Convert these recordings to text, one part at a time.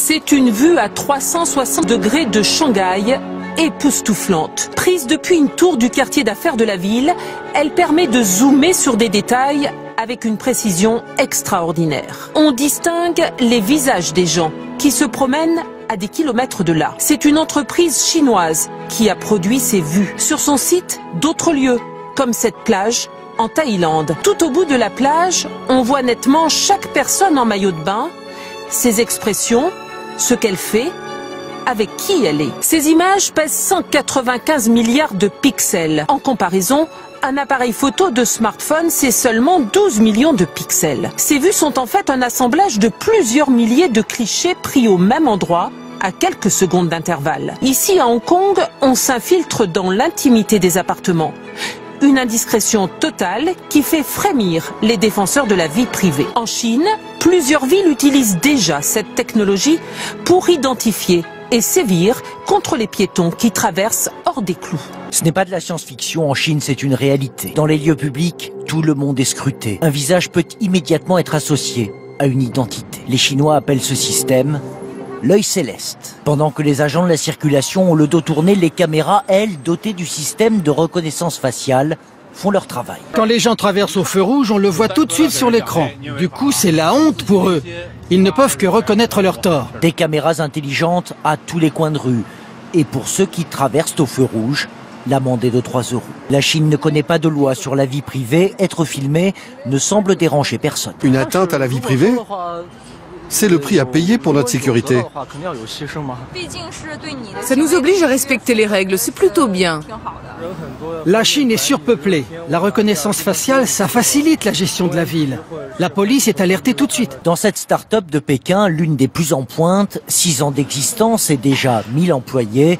C'est une vue à 360 degrés de Shanghai, époustouflante. Prise depuis une tour du quartier d'affaires de la ville, elle permet de zoomer sur des détails avec une précision extraordinaire. On distingue les visages des gens qui se promènent à des kilomètres de là. C'est une entreprise chinoise qui a produit ces vues. Sur son site, d'autres lieux, comme cette plage en Thaïlande. Tout au bout de la plage, on voit nettement chaque personne en maillot de bain, ses expressions, ce qu'elle fait, avec qui elle est. Ces images pèsent 195 milliards de pixels. En comparaison, un appareil photo de smartphone, c'est seulement 12 millions de pixels. Ces vues sont en fait un assemblage de plusieurs milliers de clichés pris au même endroit, à quelques secondes d'intervalle. Ici à Hong Kong, on s'infiltre dans l'intimité des appartements. Une indiscrétion totale qui fait frémir les défenseurs de la vie privée. En Chine, plusieurs villes utilisent déjà cette technologie pour identifier et sévir contre les piétons qui traversent hors des clous. Ce n'est pas de la science-fiction, en Chine c'est une réalité. Dans les lieux publics, tout le monde est scruté. Un visage peut immédiatement être associé à une identité. Les Chinois appellent ce système l'œil céleste. Pendant que les agents de la circulation ont le dos tourné, les caméras, elles, dotées du système de reconnaissance faciale, font leur travail. Quand les gens traversent au feu rouge, on le voit tout de suite sur l'écran. Du coup, c'est la honte pour eux. Ils ne peuvent que reconnaître leur tort. Des caméras intelligentes à tous les coins de rue. Et pour ceux qui traversent au feu rouge, l'amende est de 3 €. La Chine ne connaît pas de loi sur la vie privée. Être filmé ne semble déranger personne. Une atteinte à la vie privée ? C'est le prix à payer pour notre sécurité. Ça nous oblige à respecter les règles, c'est plutôt bien. La Chine est surpeuplée. La reconnaissance faciale, ça facilite la gestion de la ville. La police est alertée tout de suite. Dans cette start-up de Pékin, l'une des plus en pointe, 6 ans d'existence et déjà 1000 employés,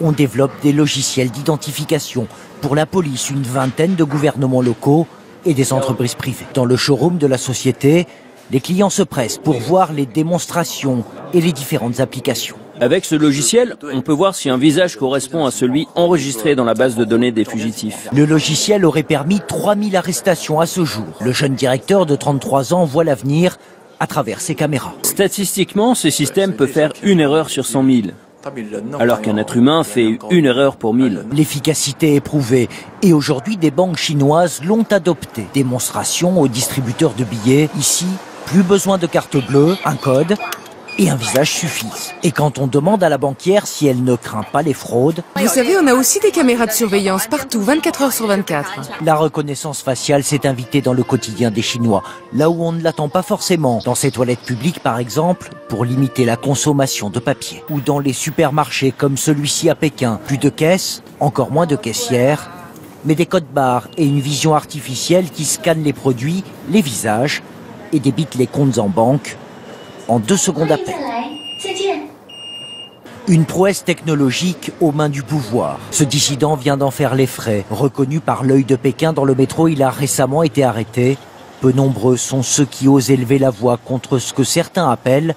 on développe des logiciels d'identification pour la police, une vingtaine de gouvernements locaux et des entreprises privées. Dans le showroom de la société, les clients se pressent pour voir les démonstrations et les différentes applications. Avec ce logiciel, on peut voir si un visage correspond à celui enregistré dans la base de données des fugitifs. Le logiciel aurait permis 3000 arrestations à ce jour. Le jeune directeur de 33 ans voit l'avenir à travers ses caméras. Statistiquement, ce système peut faire une erreur sur 100 000. Alors qu'un être humain fait une erreur pour 1000. L'efficacité est prouvée et aujourd'hui des banques chinoises l'ont adopté. Démonstration aux distributeurs de billets. Ici, plus besoin de carte bleue, un code et un visage suffisent. Et quand on demande à la banquière si elle ne craint pas les fraudes... Vous savez, on a aussi des caméras de surveillance partout, 24 heures sur 24. La reconnaissance faciale s'est invitée dans le quotidien des Chinois, là où on ne l'attend pas forcément. Dans ces toilettes publiques, par exemple, pour limiter la consommation de papier. Ou dans les supermarchés comme celui-ci à Pékin. Plus de caisses, encore moins de caissières, mais des codes barres et une vision artificielle qui scanne les produits, les visages et débite les comptes en banque en 2 secondes à peine. Une prouesse technologique aux mains du pouvoir. Ce dissident vient d'en faire les frais. Reconnu par l'œil de Pékin dans le métro, il a récemment été arrêté. Peu nombreux sont ceux qui osent élever la voix contre ce que certains appellent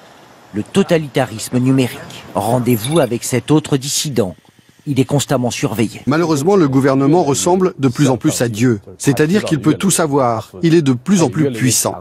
le totalitarisme numérique. Rendez-vous avec cet autre dissident. Il est constamment surveillé. Malheureusement, le gouvernement ressemble de plus en plus à Dieu. C'est-à-dire qu'il peut tout savoir. Il est de plus en plus puissant.